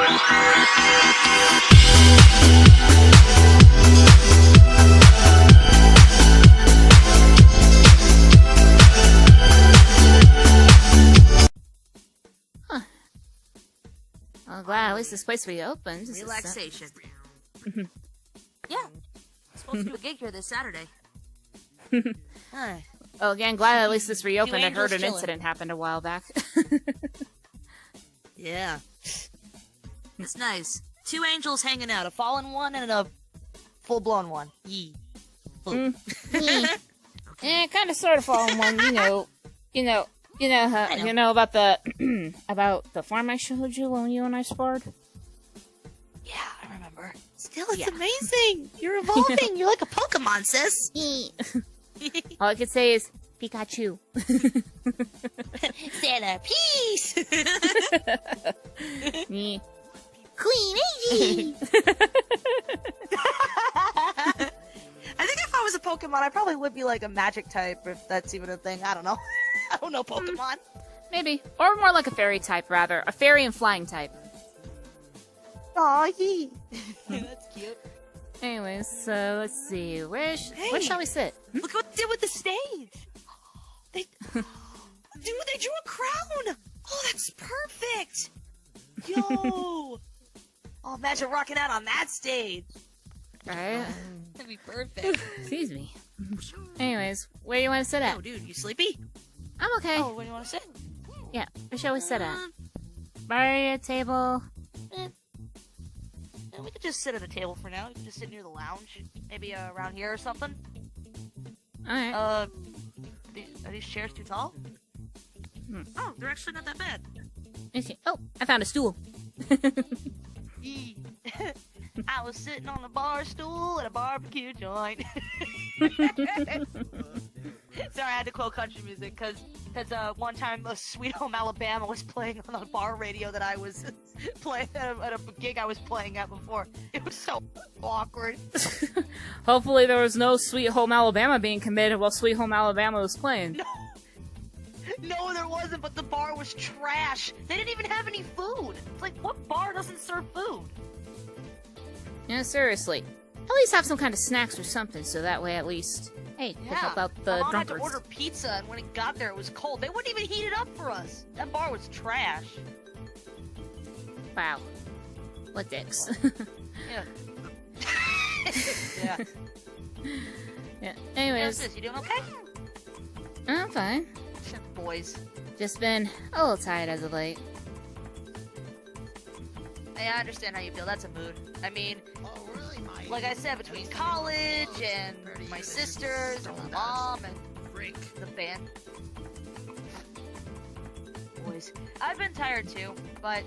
I'm glad at least this place reopened. Relaxation. Yeah. I'm supposed to do a gig here this Saturday. Well, again, glad at least this reopened. I angels heard an chilling. incident happened a while back. Yeah. It's nice. 2 angels hanging out. A fallen one and a full-blown one. Yee. Kind of sort of fallen one, you know about the about the farm I showed you when you and I sparred? Yeah, I remember. Still, it's amazing. You're evolving. You're like a Pokemon, sis. All I could say is Pikachu. Santa, peace. Queen Iggy. I think if I was a Pokemon, I probably would be like a magic type, if that's even a thing. I don't know. I don't know Pokemon. Maybe, or more like a fairy type, rather, a fairy and flying type. Aw, yee. That's cute. Anyways, so let's see. Where shall we sit? Look what they did with the stage. Dude, they drew a crown. Oh, that's perfect. Yo. Oh, imagine rocking out on that stage. Alright. That'd be perfect. Excuse me. Anyways, where do you want to sit at? Oh, dude, you sleepy? I'm okay. Oh, where do you want to sit? Yeah, where shall we sit at? Bar, a table? We could just sit at a table for now. We could just sit near the lounge. Maybe around here or something. Alright. Are these chairs too tall? Oh, they're actually not that bad. Okay. Oh, I found a stool. I was sitting on a bar stool at a barbecue joint. Sorry, I had to quote country music because one time Sweet Home Alabama was playing on the bar radio that I was playing at a gig I was playing at before. It was so awkward. Hopefully there was no Sweet Home Alabama being committed while Sweet Home Alabama was playing. No, there wasn't, but the bar was trash. They didn't even have any food. It's like, what bar doesn't serve food? Yeah, seriously. At least have some kind of snacks or something, so that way at least, hey, could help out the My mom had drunkards. to order pizza, and when it got there, it was cold. They wouldn't even heat it up for us. That bar was trash. Wow. What dicks. Yeah. Yeah. Yeah, anyways. How's this? You doing okay? I'm fine. Boys. Just been a little tired as of late. Hey, I understand how you feel. That's a mood. I mean, like I said, between college and my sisters and my mom and the band. Boys. I've been tired too, but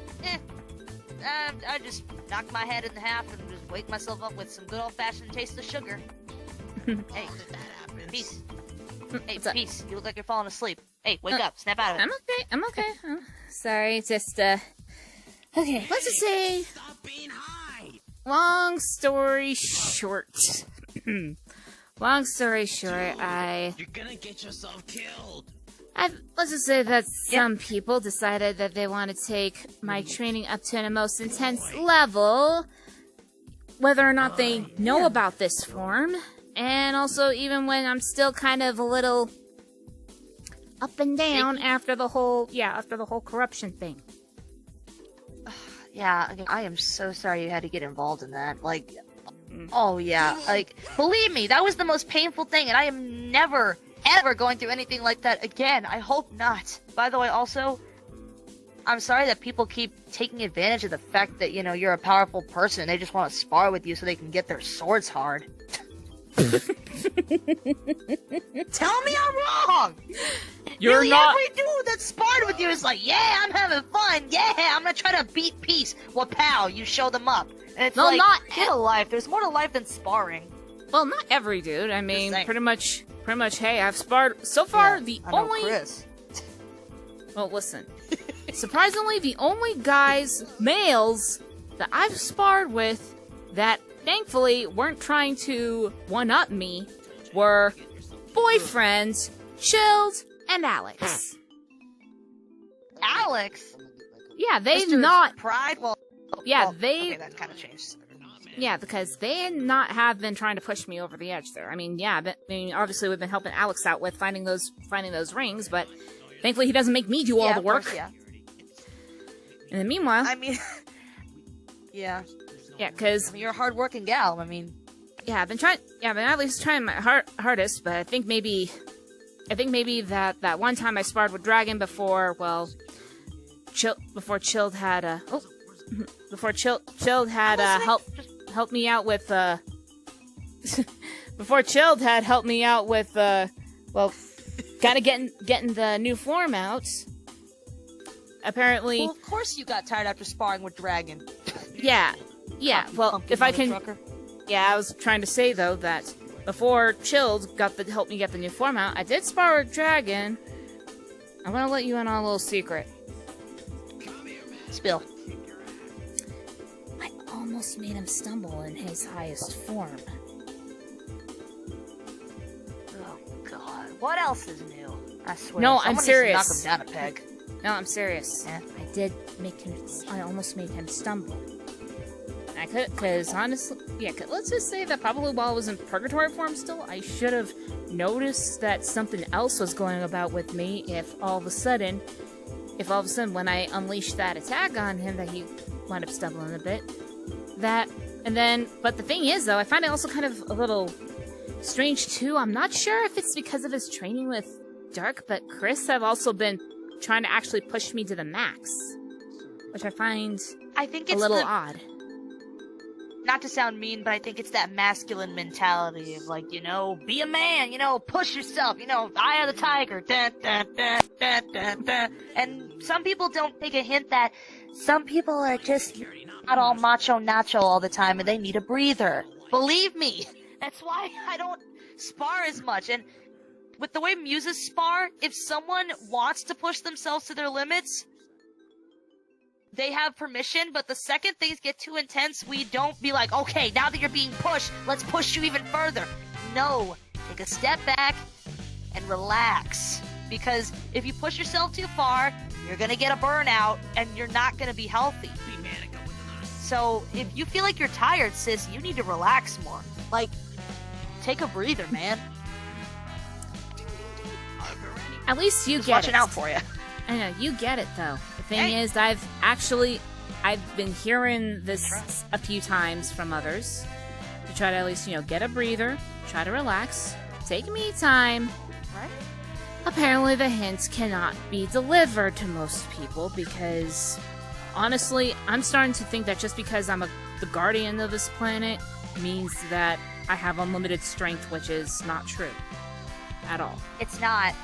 I just knock my head in half and just wake myself up with some good old-fashioned taste of sugar. Hey, peace. Hey, peace. You look like you're falling asleep. Hey, wake up. Snap out of it. I'm okay. Sorry, just, okay, let's just say... Stop being high! Long story short. Long story short, You're gonna get yourself killed! let's just say that some people decided that they want to take my training up to the most intense level, whether or not they know about this form, and also even when I'm still kind of a little up and down after the whole corruption thing. Yeah, I am so sorry you had to get involved in that. Like, oh yeah, like, believe me, that was the most painful thing, and I am never, ever going through anything like that again. I hope not. By the way, also, I'm sorry that people keep taking advantage of the fact that, you know, you're a powerful person and they just want to spar with you so they can get their swords hard. Tell me I'm wrong! You're Nearly not- every dude that sparred with you is like, yeah, I'm having fun, yeah, I'm gonna try to beat peace. Well, pal, you show them up. And it's No, like, not get a life. There's more to life than sparring. Well, not every dude. I mean, saying. pretty much, hey, I've sparred so far. Yeah, The I know only Chris. well, listen. Surprisingly, the only males that I've sparred with that thankfully weren't trying to one-up me were boyfriends, Chilled, and Alex. Alex? Yeah, they've Mr. not. Pride? Well, yeah, Well, okay, that kind of changed. Yeah, because they not have been trying to push me over the edge there. I mean, yeah, but, I mean, obviously we've been helping Alex out with finding those rings, but thankfully he doesn't make me do all the work. Course, yeah. And then meanwhile, I mean, yeah. Yeah, because you're a hard-working gal. I mean, yeah, I've been at least trying my hardest, but I think maybe that one time I sparred with Dragon before, well, Chilled had helped me out with before Chilled had helped me out with well, kind of getting the new form out. Apparently, well, of course you got tired after sparring with Dragon. Yeah. Well, if I can, yeah, I was trying to say though that before Chilled helped me get the new form out, I did spar with Dragon. I'm gonna let you in on a little secret. Spill. I almost made him stumble in his highest form. Oh God! What else is new? I swear. No, I'm serious. Needs to knock him down a peg. No, I'm serious. Yeah. I almost made him stumble. I could, because honestly, yeah, let's just say that probably while I was in purgatory form still, I should have noticed that something else was going about with me if all of a sudden when I unleashed that attack on him that he wound up stumbling a bit. But the thing is though, I find it also kind of a little strange too. I'm not sure if it's because of his training with Dark, but Chris have also been trying to actually push me to the max, which I find it's a little odd. Not to sound mean, but I think it's that masculine mentality of like, be a man, push yourself, eye of the tiger, dun, dun, dun, dun, dun, dun. And some people don't take a hint that some people are just not all macho nacho all the time and they need a breather. Believe me, that's why I don't spar as much. And with the way muses spar, if someone wants to push themselves to their limits, they have permission, but the second things get too intense, we don't be like, okay, now that you're being pushed, let's push you even further. No, take a step back and relax. Because if you push yourself too far, you're gonna get a burnout and you're not gonna be healthy. So if you feel like you're tired, sis, you need to relax more. Like, take a breather, man. At least you Just get watching out for you. I know, you get it though. The thing is, I've been hearing this a few times from others to try to at least, get a breather, try to relax, take me time. Right? Apparently the hints cannot be delivered to most people because, honestly, I'm starting to think that just because I'm the guardian of this planet means that I have unlimited strength, which is not true at all. It's not.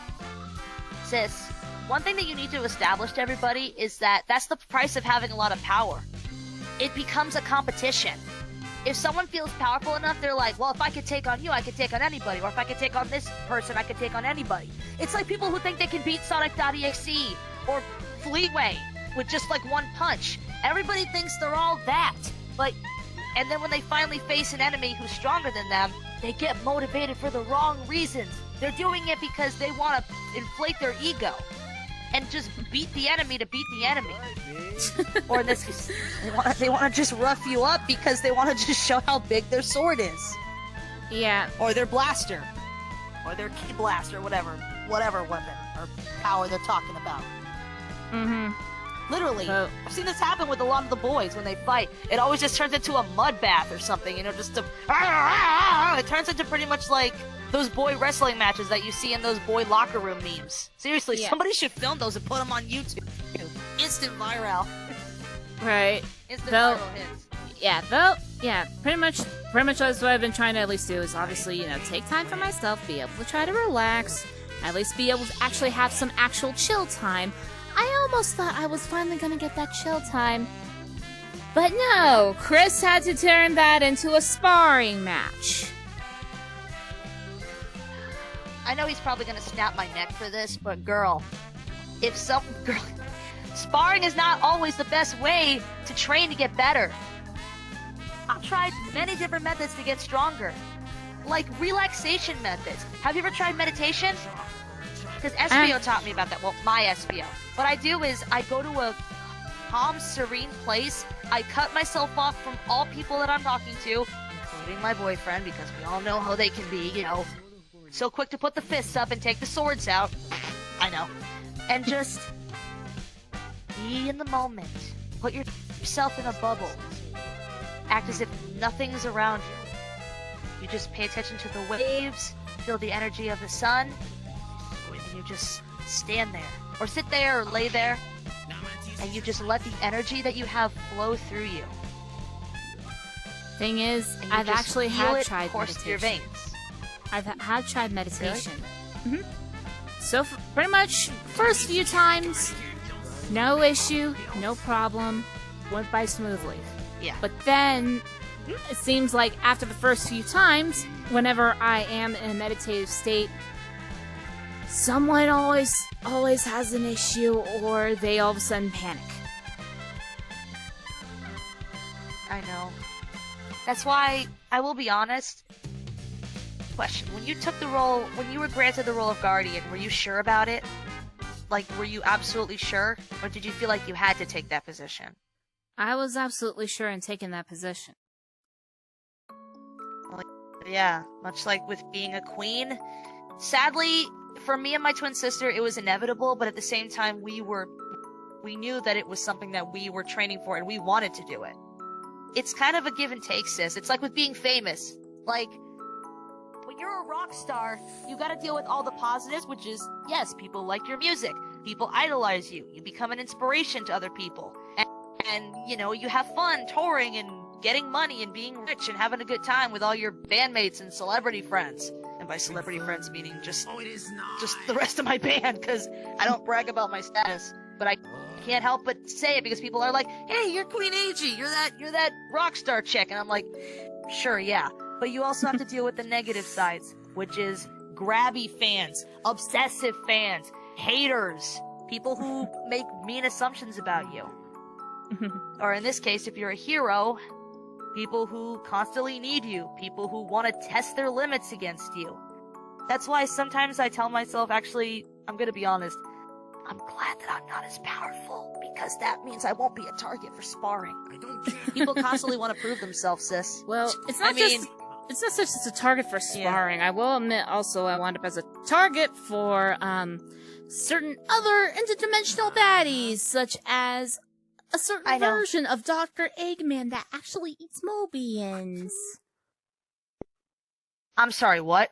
Sis, one thing that you need to establish to everybody is that that's the price of having a lot of power. It becomes a competition. If someone feels powerful enough, they're like, well, if I could take on you, I could take on anybody. Or if I could take on this person, I could take on anybody. It's like people who think they can beat Sonic.exe or Fleetway with just like one punch. Everybody thinks they're all that. And then when they finally face an enemy who's stronger than them, they get motivated for the wrong reasons. They're doing it because they want to inflate their ego and just beat the enemy to beat the enemy. Or in this case, they want to just rough you up because they want to just show how big their sword is. Yeah. Or their blaster. Or their key blast or whatever weapon or power they're talking about. Mm-hmm. Literally, I've seen this happen with a lot of the boys when they fight. It always just turns into a mud bath or something, just to... It turns into pretty much like those boy wrestling matches that you see in those boy locker room memes. Seriously, somebody should film those and put them on YouTube. Instant viral. Right. Instant viral hits. Yeah, pretty much that's what I've been trying to at least do is obviously, take time for myself, be able to try to relax, at least be able to actually have some actual chill time. I almost thought I was finally gonna get that chill time. But no, Chris had to turn that into a sparring match. I know he's probably gonna snap my neck for this, but girl, sparring is not always the best way to train to get better. I've tried many different methods to get stronger. Like relaxation methods. Have you ever tried meditation? Because SBO taught me about that. Well, my SBO. What I do is I go to a calm, serene place I cut myself off from all people that I'm talking to, including my boyfriend, because we all know how they can be, you know, so quick to put the fists up and take the swords out. I know. And just be in the moment. Put yourself in a bubble. Act as if nothing's around you. You just pay attention to the waves, feel the energy of the sun, and you just stand there, or sit there, or lay there, and you just let the energy that you have flow through you. Thing is, And you I've just actually feel have it tried course through your meditation. veins. Have tried meditation. So pretty much first few times, no issue, no problem, went by smoothly. Yeah. But then it seems like after the first few times, whenever I am in a meditative state, someone always has an issue, or they all of a sudden panic. I know. That's why, I will be honest. Question: when you took the role, when you were granted the role of Guardian, were you sure about it? Like, were you absolutely sure? Or did you feel like you had to take that position? I was absolutely sure in taking that position. Yeah, much like with being a queen. Sadly, for me and my twin sister, it was inevitable, but at the same time, we knew that it was something that we were training for and we wanted to do it. It's kind of a give and take, sis. It's like with being famous. Like, when you're a rock star, you gotta deal with all the positives, which is, yes, people like your music. People idolize you. You become an inspiration to other people. And you know, you have fun touring and getting money and being rich and having a good time with all your bandmates and celebrity friends. And by celebrity friends, meaning just the rest of my band, because I don't brag about my status. But I can't help but say it because people are like, hey, you're Queen AG, you're that rock star chick. And I'm like, sure, yeah. But you also have to deal with the negative sides, which is grabby fans, obsessive fans, haters, people who make mean assumptions about you. Or in this case, if you're a hero, people who constantly need you, people who want to test their limits against you. That's why sometimes I tell myself, actually, I'm gonna be honest, I'm glad that I'm not as powerful, because that means I won't be a target for sparring. I don't care. People constantly want to prove themselves, sis. Well, it's not just a target for sparring. I will admit also I wound up as a target for certain other interdimensional baddies, such as a certain version of Dr. Eggman that actually eats Mobians. I'm sorry, what?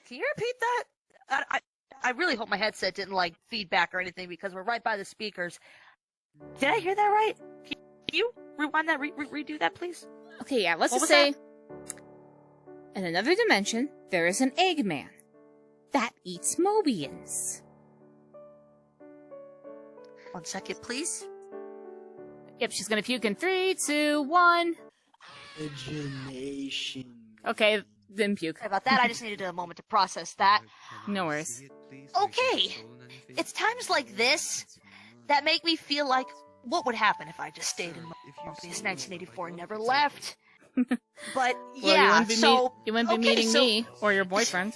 Can you repeat that? I really hope my headset didn't, like, feedback or anything, because we're right by the speakers. Did I hear that right? Can you rewind that, redo that, please? Okay, yeah, let's just say, in another dimension, there is an Eggman that eats Mobians. 1 second, please. Yep, she's gonna puke in 3, 2, 1. Imagination. Okay, then puke. Sorry about that, I just needed a moment to process that. No worries. Okay, it's times like this that make me feel like, what would happen if I just stayed in Morpheus 1984 and never left? But, yeah, you wouldn't be meeting me, or your boyfriend.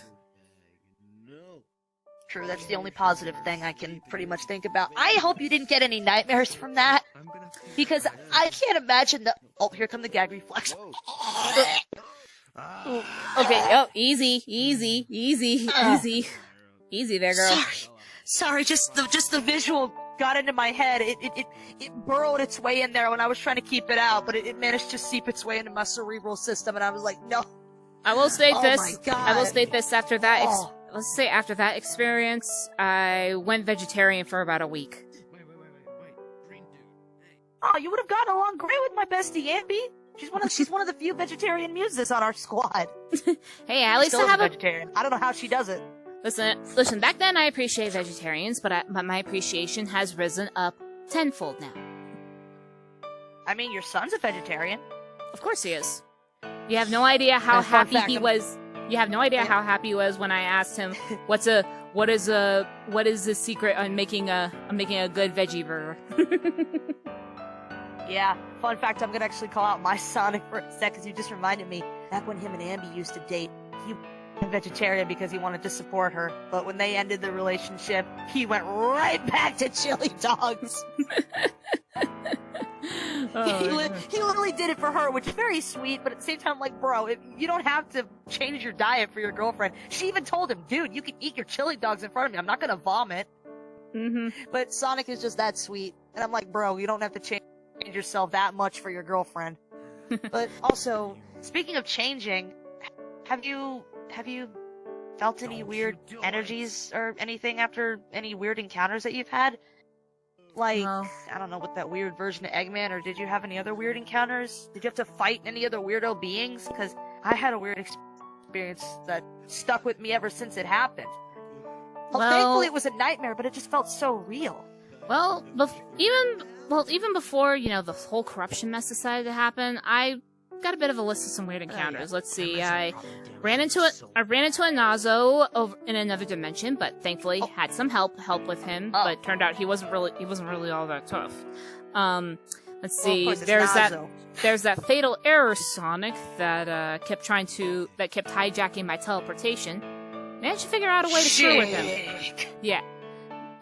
True, that's the only positive thing I can pretty much think about. I hope you didn't get any nightmares from that, because I can't imagine the— oh, here come the gag reflex. Okay, oh, easy there, girl. Sorry, just the visual got into my head. It burrowed its way in there when I was trying to keep it out, but it managed to seep its way into my cerebral system, and I was like, no. I will state Oh this. my God. I will state this after that. Oh. Let's say after that experience, I went vegetarian for about a week. Wait. Oh, you would have gotten along great with my bestie Ambi. She's one of the few vegetarian muses on our squad. Hey, at least Still I is have a vegetarian. I don't know how she does it. listen. Back then, I appreciated vegetarians, but my appreciation has risen up tenfold now. I mean, your son's a vegetarian. Of course he is. You have no idea how And fun happy fact, he I'm- was. You have no idea how happy he was when I asked him, what is the secret on making a good veggie burger?" Yeah, fun fact, I'm gonna actually call out my son for a sec, because you just reminded me. Back when him and Ambi used to date, he was a vegetarian because he wanted to support her. But when they ended the relationship, he went right back to chili dogs. He literally did it for her, which is very sweet, but at the same time, like, bro, you don't have to change your diet for your girlfriend. She even told him, dude, you can eat your chili dogs in front of me. I'm not gonna vomit. But Sonic is just that sweet. And I'm like, bro, you don't have to change yourself that much for your girlfriend. But also, speaking of changing, have you felt any weird energies or anything after any weird encounters that you've had? Like, No. I don't know, with that weird version of Eggman, or did you have any other weird encounters? Did you have to fight any other weirdo beings? Because I had a weird experience that stuck with me ever since it happened. Well, thankfully it was a nightmare, but it just felt so real. Well, even before, the whole corruption mess decided to happen, I got a bit of a list of some weird encounters. Let's see, I ran into a Nazo over in another dimension, but thankfully had some help with him, but turned out he wasn't really all that tough. Let's see, there's that fatal error Sonic that kept hijacking my teleportation. Managed to figure out a way to screw with him. Yeah.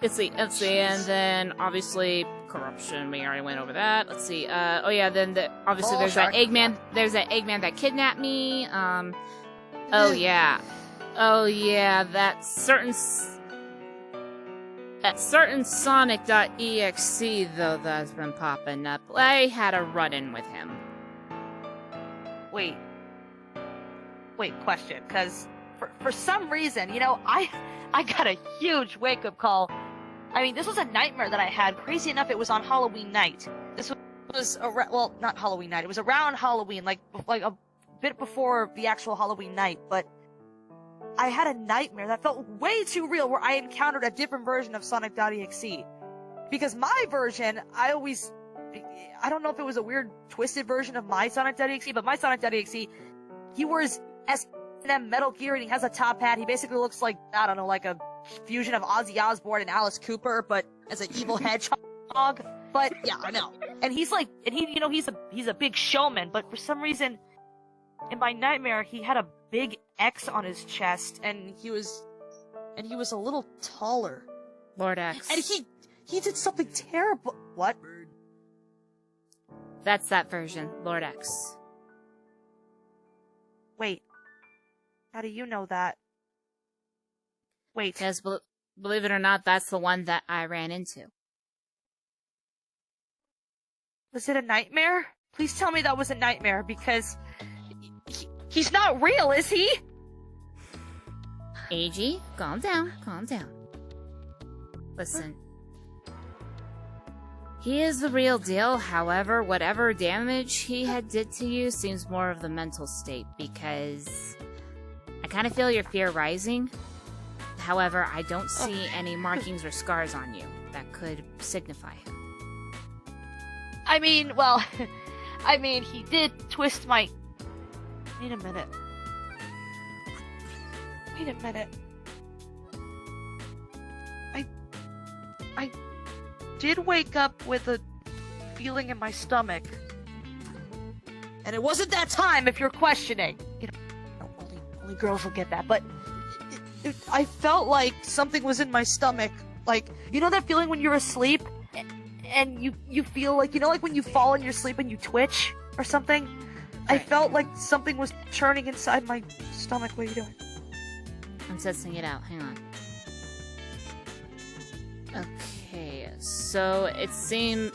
Let's see, and then obviously corruption. We already went over that. Let's see. Then there's that Eggman. There's that Eggman that kidnapped me. That certain Sonic.exe though that's been popping up. I had a run-in with him. Wait, question, because for some reason, I got a huge wake-up call. I mean, this was a nightmare that I had. Crazy enough, it was on Halloween night. This was not Halloween night. It was around Halloween, like a bit before the actual Halloween night. But I had a nightmare that felt way too real, where I encountered a different version of Sonic.exe. Because my version, I don't know if it was a weird twisted version of my Sonic.exe, but my Sonic.exe, he wears S&M Metal Gear and he has a top hat. He basically looks like, I don't know, like a fusion of Ozzy Osbourne and Alice Cooper, but as an evil hedgehog. But yeah, I know. And he's a big showman, but for some reason, in my nightmare, he had a big X on his chest, and he was a little taller. Lord X. And he did something terrible. What? That's that version, Lord X. Wait. How do you know that? Wait. Because, believe it or not, that's the one that I ran into. Was it a nightmare? Please tell me that was a nightmare, because he's not real, is he? AG, calm down. Listen. He is the real deal, however, whatever damage he had did to you seems more of the mental state, because I kind of feel your fear rising. However, I don't see any markings or scars on you that could signify him. He did twist my... Wait a minute. I did wake up with a feeling in my stomach. And it wasn't that time, if you're questioning. Only girls will get that, but... I felt like something was in my stomach. Like, you know that feeling when you're asleep? And you feel like, like when you fall in your sleep and you twitch? Or something? I felt like something was churning inside my stomach. What are you doing? I'm testing it out. Hang on. Okay, so it seemed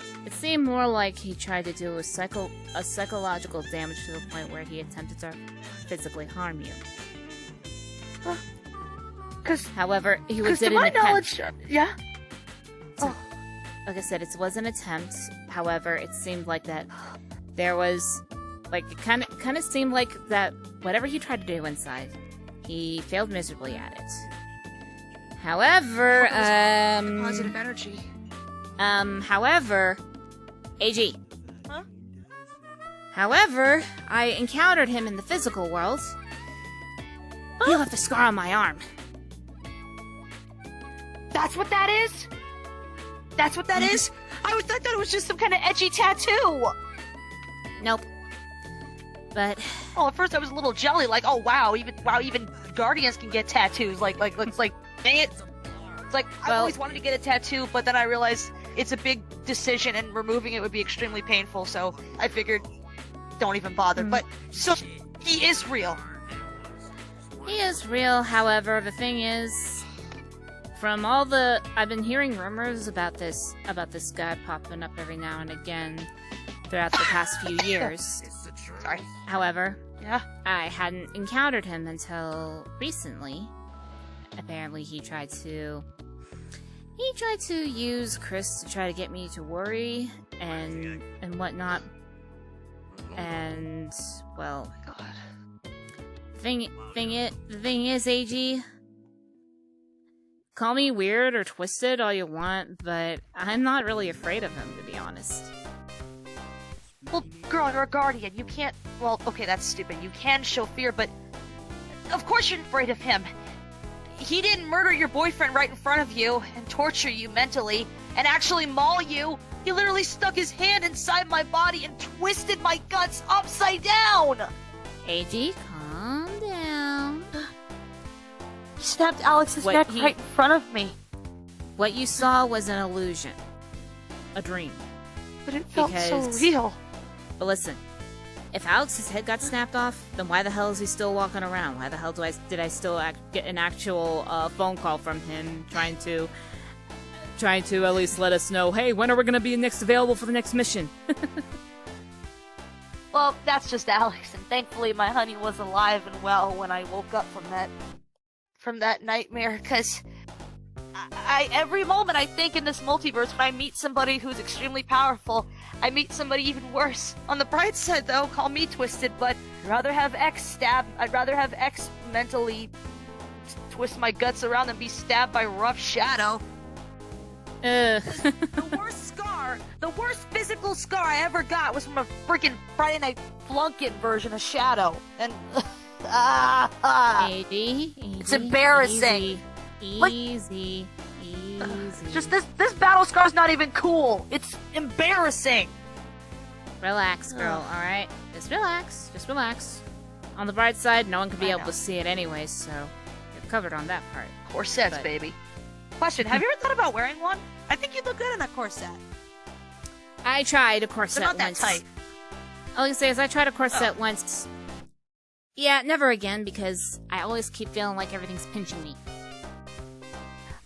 more like he tried to do a psychological damage to the point where he attempted to physically harm you. However, he did an attempt. Yeah. Like I said, it was an attempt. However, it seemed like that there was, like, it kind of seemed like that whatever he tried to do inside, he failed miserably at it. However, positive energy. However, AG. Huh? However, I encountered him in the physical world. He left a scar on my arm. That's what that is? That's what that is? I thought it was just some kind of edgy tattoo. Nope. But at first I was a little jelly, like, oh wow, even Guardians can get tattoos. Like, dang it. It's like, I always wanted to get a tattoo, but then I realized it's a big decision, and removing it would be extremely painful, so I figured don't even bother. But, so, he is real. He is real, however, the thing is, from all the... I've been hearing rumors about this guy popping up every now and again throughout the past few years. Sorry. However, Yeah? I hadn't encountered him until recently. Apparently he tried to use Chris to try to get me to worry and whatnot. And, well, God. the thing is, AG, call me weird or twisted all you want, but I'm not really afraid of him, to be honest. Well, girl, you're a guardian. You can't... Well, okay, that's stupid. You can show fear, but... Of course you're afraid of him. He didn't murder your boyfriend right in front of you and torture you mentally and actually maul you. He literally stuck his hand inside my body and twisted my guts upside down! AG, calm down. He snapped Alex's neck right in front of me. What you saw was an illusion. A dream. But it felt so real. But listen, if Alex's head got snapped off, then why the hell is he still walking around? Why the hell did I still get an actual phone call from him trying to at least let us know, hey, when are we going to be next available for the next mission? Well, that's just Alex, and thankfully my honey was alive and well when I woke up from that nightmare, because every moment I think in this multiverse, when I meet somebody who's extremely powerful, I meet somebody even worse. On the bright side, though, call me twisted, but I'd rather have X mentally twist my guts around than be stabbed by Rough Shadow. The worst physical scar I ever got was from a freaking Friday Night Flunkin' version of Shadow. And, it's embarrassing. Easy. Just this battle scar's not even cool. It's embarrassing. Relax, girl, alright? Just relax. On the bright side, no one could be able to see it anyway, so you're covered on that part. Corsets, baby. Question, have you ever thought about wearing one? I think you'd look good in a corset. I tried a corset They're not that once. tight. All I can say is I tried a corset once. Yeah, never again, because I always keep feeling like everything's pinching me.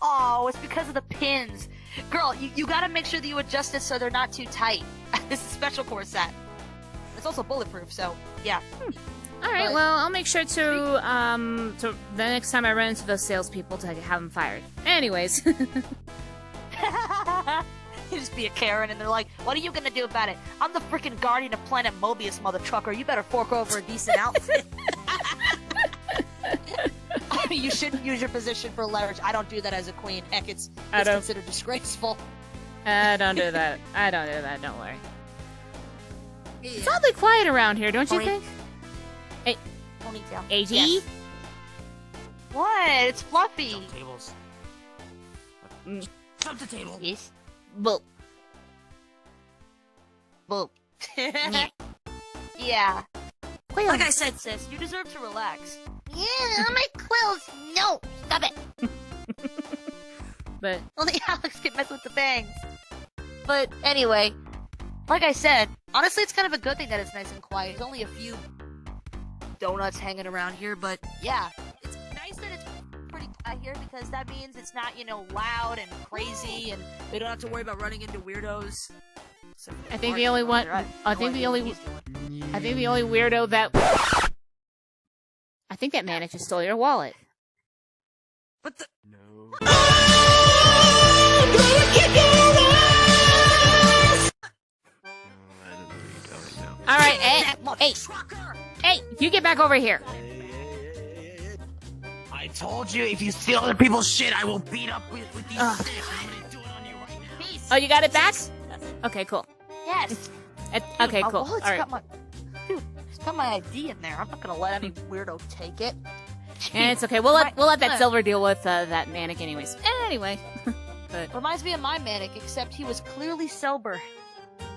Oh, it's because of the pins. Girl, you gotta make sure that you adjust it so they're not too tight. This is a special corset. It's also bulletproof, so, yeah. Alright, well, I'll make sure to the next time I run into those salespeople to have them fired. Anyways. You just be a Karen, and they're like, what are you gonna do about it? I'm the freaking guardian of Planet Mobius, mother trucker. You better fork over a decent outfit. You shouldn't use your position for leverage. I don't do that as a queen. Heck, it's considered disgraceful. I don't do that. Don't worry. Yeah. It's oddly quiet around here, don't you think? Hey, ponytail. AG? Yes. What? It's fluffy. Jump tables. Jump the table. Yes. Well. Yeah. Like I said, sis, you deserve to relax. Yeah, my quills. No, stop it. But only Alex can mess with the bangs. But anyway, like I said, honestly, it's kind of a good thing that it's nice and quiet. There's only a few donuts hanging around here, but yeah, it's nice that it's pretty quiet here because that means it's not, loud and crazy, and we don't have to worry about running into weirdos. I think the only weirdo that I think that man just stole your wallet. What the? No. All right, hey, you get back over here. I told you, if you steal other people's shit, I will beat up with these sticks. I'm gonna do it on you right now. Oh, you got it back? Okay, cool. Yes. Okay, cool. All right. It's got my ID in there. I'm not gonna let any weirdo take it. And it's okay. We'll let that Silver deal with that manic anyways. Anyway. But reminds me of my manic, except he was clearly sober.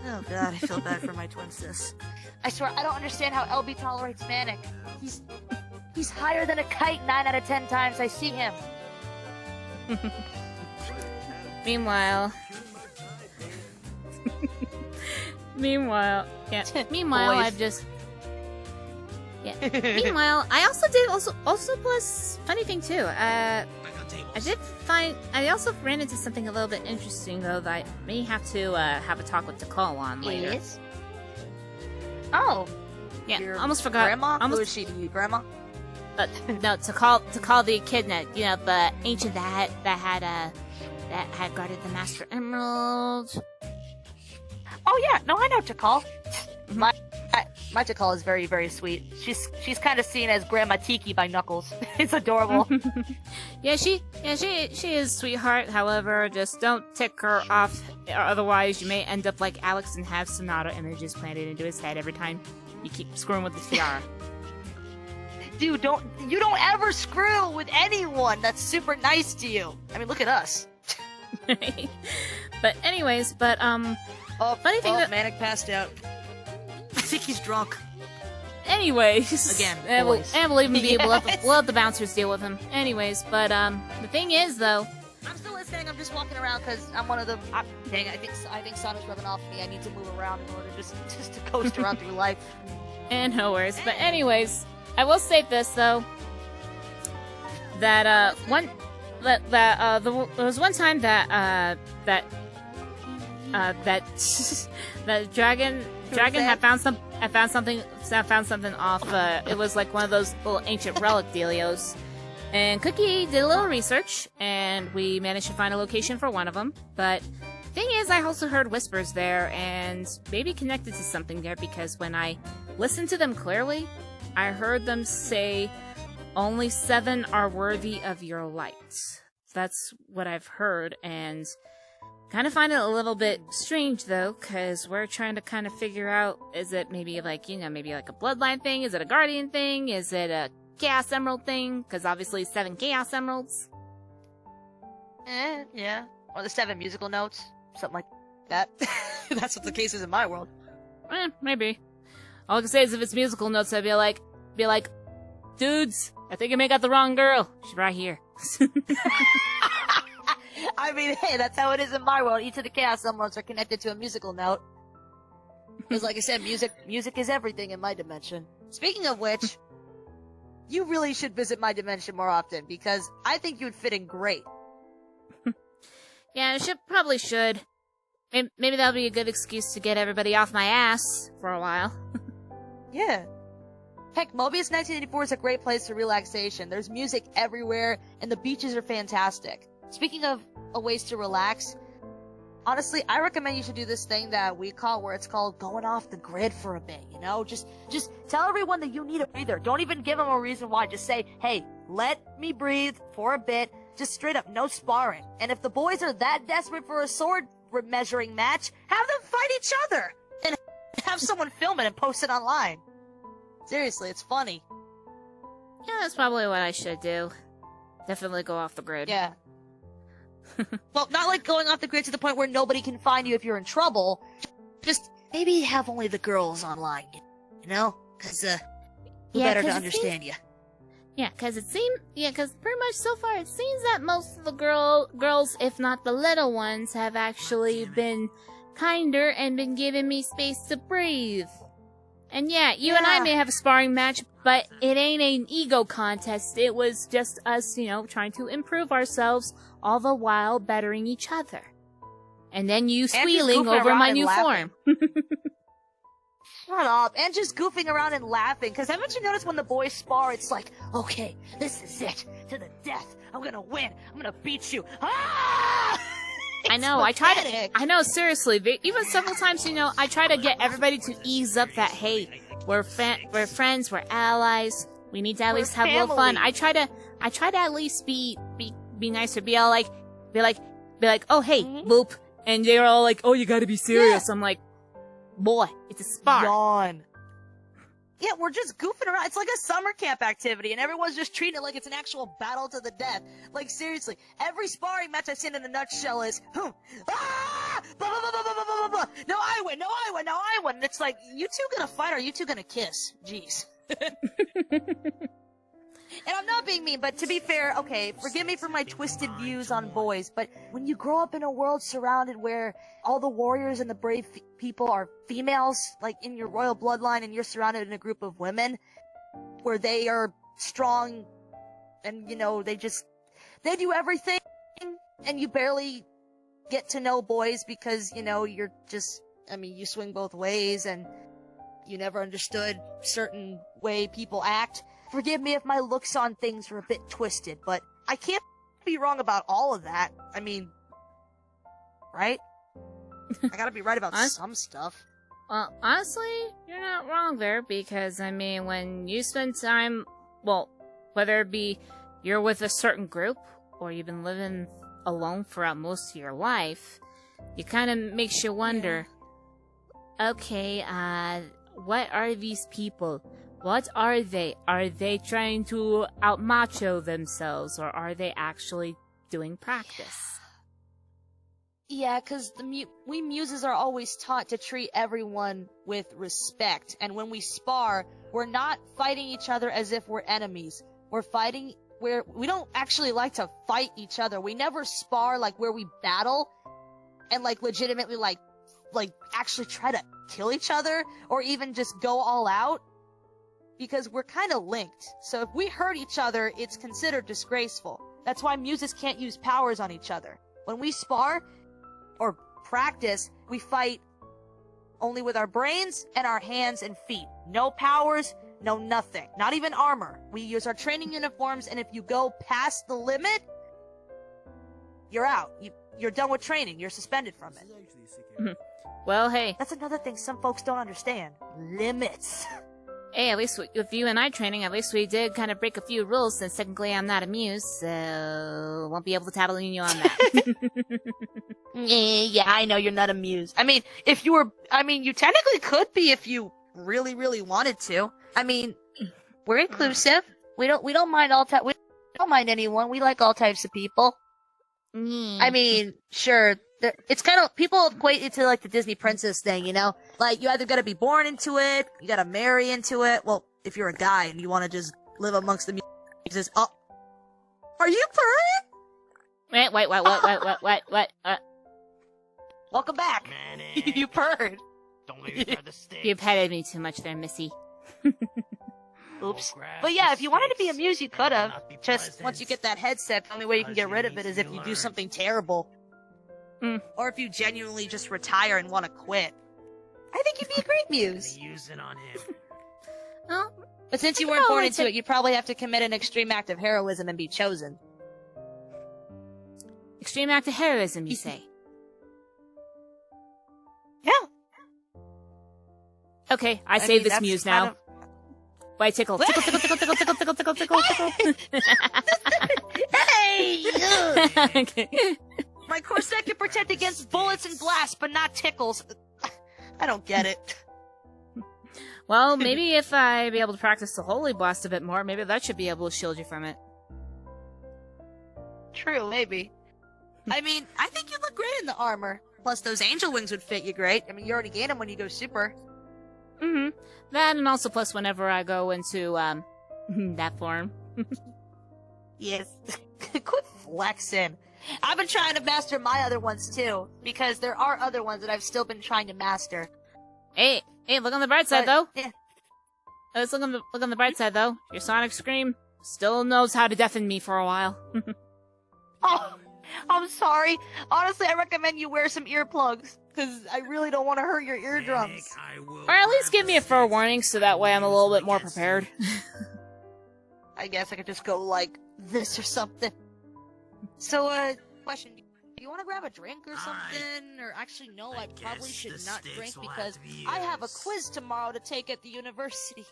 Oh god, I feel bad for my twin sis. I swear, I don't understand how LB tolerates manic. He's higher than a kite 9 out of 10 times I see him. Meanwhile, Meanwhile, Boys. I've just. Yeah. Meanwhile, I also did plus funny thing too. I also ran into something a little bit interesting though that I may have to have a talk with Takal on later. Yes? Oh. Yeah, Your almost forgot. Grandma? Who Almost is she to you, Grandma? no, to call the echidna, the ancient that had guarded the Master Emerald. Oh yeah, no, I know Takal. My Takal is very, very sweet. She's kind of seen as Grandma Tiki by Knuckles. It's adorable. Yeah, she is sweetheart. However, just don't tick her off, or otherwise you may end up like Alex and have Sonata images planted into his head every time you keep screwing with the tiara. Dude, you don't ever screw with anyone that's super nice to you. I mean, look at us. But anyways, funny thing that Manic passed out. I think he's drunk. anyways, Again, and we'll boys. even be able to let the bouncers deal with him. Anyways, but the thing is though, I'm still listening. I'm just walking around because I'm one of the. Dang, I think Sana's rubbing off me. I need to move around in order just to coast around through life. and no worries. But anyways, I will say this though, that there was one time that that dragon had found something off. It was like one of those little ancient relic dealios. And Cookie did a little research, and we managed to find a location for one of them. But thing is, I also heard whispers there, and maybe connected to something there, because when I listened to them clearly, I heard them say, "Only 7 are worthy of your light." That's what I've heard, and kind of find it a little bit strange, though, because we're trying to kind of figure out, is it maybe like, maybe like a bloodline thing? Is it a guardian thing? Is it a Chaos Emerald thing? Because obviously 7 Chaos Emeralds. Yeah. Or the 7 musical notes. Something like that. That's what the case is in my world. Maybe. All I can say is if it's musical notes, I'd be like, dudes, I think you may got the wrong girl. She's right here. I mean, hey, that's how it is in my world. Each of the Chaos Emeralds are connected to a musical note. Because, like I said, music is everything in my dimension. Speaking of which, you really should visit my dimension more often, because I think you would fit in great. Yeah, probably should. Maybe that'll be a good excuse to get everybody off my ass for a while. Yeah. Heck, Mobius 1984 is a great place for relaxation. There's music everywhere, and the beaches are fantastic. Speaking of ways to relax, honestly, I recommend you should do this thing that we call, where it's called going off the grid for a bit, Just tell everyone that you need a breather. Don't even give them a reason why. Just say, hey, let me breathe for a bit. Just straight up, no sparring. And if the boys are that desperate for a sword measuring match, have them fight each other. And have someone film it and post it online. Seriously, it's funny. Yeah, that's probably what I should do. Definitely go off the grid. Yeah. Well, not like going off the grid to the point where nobody can find you if you're in trouble. Just maybe have only the girls online, Because, who better to understand you? Yeah, because pretty much so far it seems that most of the girls, if not the little ones, have actually been kinder and been giving me space to breathe. And yeah, you and I may have a sparring match, but it ain't an ego contest. It was just us, trying to improve ourselves, all the while bettering each other. And then you squealing over my new form. Shut up. And just goofing around and laughing. Because haven't you noticed when the boys spar, it's like, okay, this is it. To the death. I'm gonna win. I'm gonna beat you. Ah! I know, I know, seriously, even several times, I try to get everybody to ease up that, hey, we're friends, we're allies, we need to at least have a little fun. I try to at least be nicer, be like, oh, hey, boop, and they're all like, oh, you gotta be serious. I'm like, boy, it's a spar. Yawn. Yeah, we're just goofing around. It's like a summer camp activity, and everyone's just treating it like it's an actual battle to the death. Like, seriously, every sparring match I've seen in a nutshell is, ah! Blah, blah, blah, blah, blah, blah, blah, blah. No, I win, no, I win, no, I win. And it's like, you two gonna fight or you two gonna kiss? Jeez. And I'm not being mean, but to be fair, okay, forgive me for my twisted views on boys, but when you grow up in a world surrounded where all the warriors and the brave people are females, like in your royal bloodline, and you're surrounded in a group of women, where they are strong, and, you know, they do everything, and you barely get to know boys because, you know, you swing both ways, and you never understood certain way people act. Forgive me if my looks on things were a bit twisted, but I can't be wrong about all of that. I mean, right? I gotta be right about some stuff. Well, honestly, you're not wrong there, because, I mean, when you spend time, well, whether it be you're with a certain group, or you've been living alone throughout most of your life, it kind of makes you wonder, okay, what are these people? What are they? Are they trying to out-macho themselves, or are they actually doing practice? Yeah, because we muses are always taught to treat everyone with respect, and when we spar, we're not fighting each other as if we're enemies. We're fighting where we don't actually like to fight each other. We never spar like where we battle and like legitimately like actually try to kill each other or even just go all out, because we're kind of linked. So if we hurt each other, it's considered disgraceful. That's why muses can't use powers on each other. When we spar or practice, we fight only with our brains and our hands and feet. No powers, no nothing. Not even armor. We use our training uniforms, and if you go past the limit, you're out. You're done with training. You're suspended from it. Well, hey. That's another thing some folks don't understand. Limits. Hey, at least with you and I training, at least we did kind of break a few rules, since technically I'm not a muse, so won't be able to tattle you on that. Yeah, I know you're not a muse. I mean, you technically could be if you really, really wanted to. I mean, we're inclusive. We don't mind we don't mind anyone. We like all types of people. I mean, sure. It's kind of, people equate it to like the Disney princess thing, you know? Like, you either gotta be born into it, you gotta marry into it. Well, if you're a guy and you wanna just live amongst the muses. Oh. Are you purring? Wait, what? Welcome back. You purred. Don't leave me by the sticks. You petted me too much there, Missy. Oops. But yeah, if you wanted to be a muse, you could have. Just, once you get that headset, the only way you can get rid of it is if you do something terrible. Or if you genuinely just retire and want to quit. I think you'd be a great muse. Using on him. Well, but since you weren't born into it, you'd probably have to commit an extreme act of heroism and be chosen. Extreme act of heroism, you say? Yeah. Okay, I save this muse now. Why tickle? Tickle. Hey! Okay. My corset can protect against bullets and blasts, but not tickles. I don't get it. Well, maybe if I be able to practice the Holy Blast a bit more, maybe that should be able to shield you from it. True, maybe. I mean, I think you look great in the armor. Plus, those angel wings would fit you great. I mean, you already gain them when you go super. That, and also plus whenever I go into, that form. Yes. Quit flexing. I've been trying to master my other ones, too. Because there are other ones that I've still been trying to master. Hey, look on the bright side, though. Yeah. Let's look on the bright side, though. Your sonic scream still knows how to deafen me for a while. Oh, I'm sorry. Honestly, I recommend you wear some earplugs. Because I really don't want to hurt your eardrums. Or at least give me a forewarning, so that way I'm a little bit more prepared. I guess I could just go like this or something. So, question. Do you want to grab a drink or something? Or actually, no, I probably should not drink because I have a quiz tomorrow to take at the university.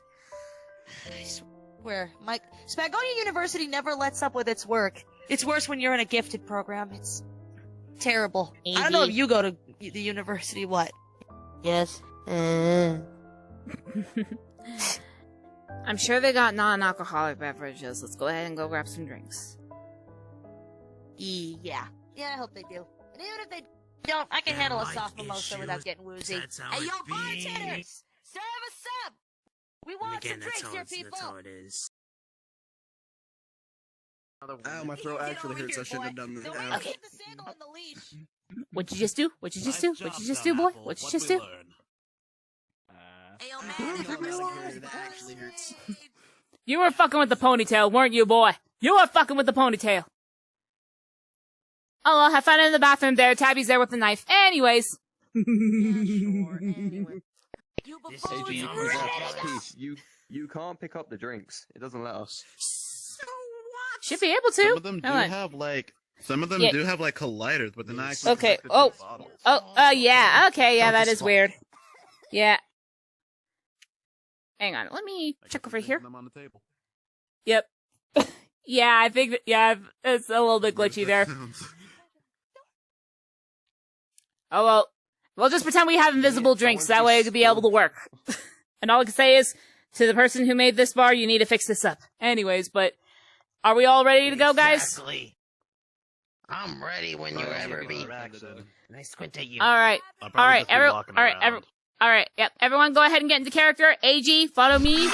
I swear, Spagonia University never lets up with its work. It's worse when you're in a gifted program. It's terrible. I don't know if you go to the university, what? Yes. I'm sure they got non-alcoholic beverages. Let's go ahead and go grab some drinks. Yeah. Yeah, I hope they do. And even if they don't, I can handle a soft mimosa without getting woozy. Hey, yo, bartenders! Serve us up! We want some drinks here, people! That's how it is. Ow, my throat actually hurts. I shouldn't have done that. Ow. Okay. What'd you just do? What'd you just do? What'd you just do, boy? What'd you just do? That actually hurts. You were fucking with the ponytail, weren't you, boy? You were fucking with the ponytail. Oh, well, have fun in the bathroom there. Tabby's there with the knife. Anyways. You can't pick up the drinks. It doesn't let us. Should be able to. Some of them do Hold on. have like colliders, but they're not actually Okay. connected to the bottles. Yeah. Okay, yeah, that is weird. Yeah. Hang on. Let me check over here. Them on the table. Yep. Yeah, I think that, yeah, it's a little bit glitchy there. Oh, well. We'll just pretend we have invisible drinks. That way it could be able to work. And all I can say is, to the person who made this bar, you need to fix this up. Anyways, but are we all ready to go, guys? Exactly. I'm ready when you ever be. Nice squint at you. All right. All right. All right. Yep. Everyone, go ahead and get into character. AG, follow me.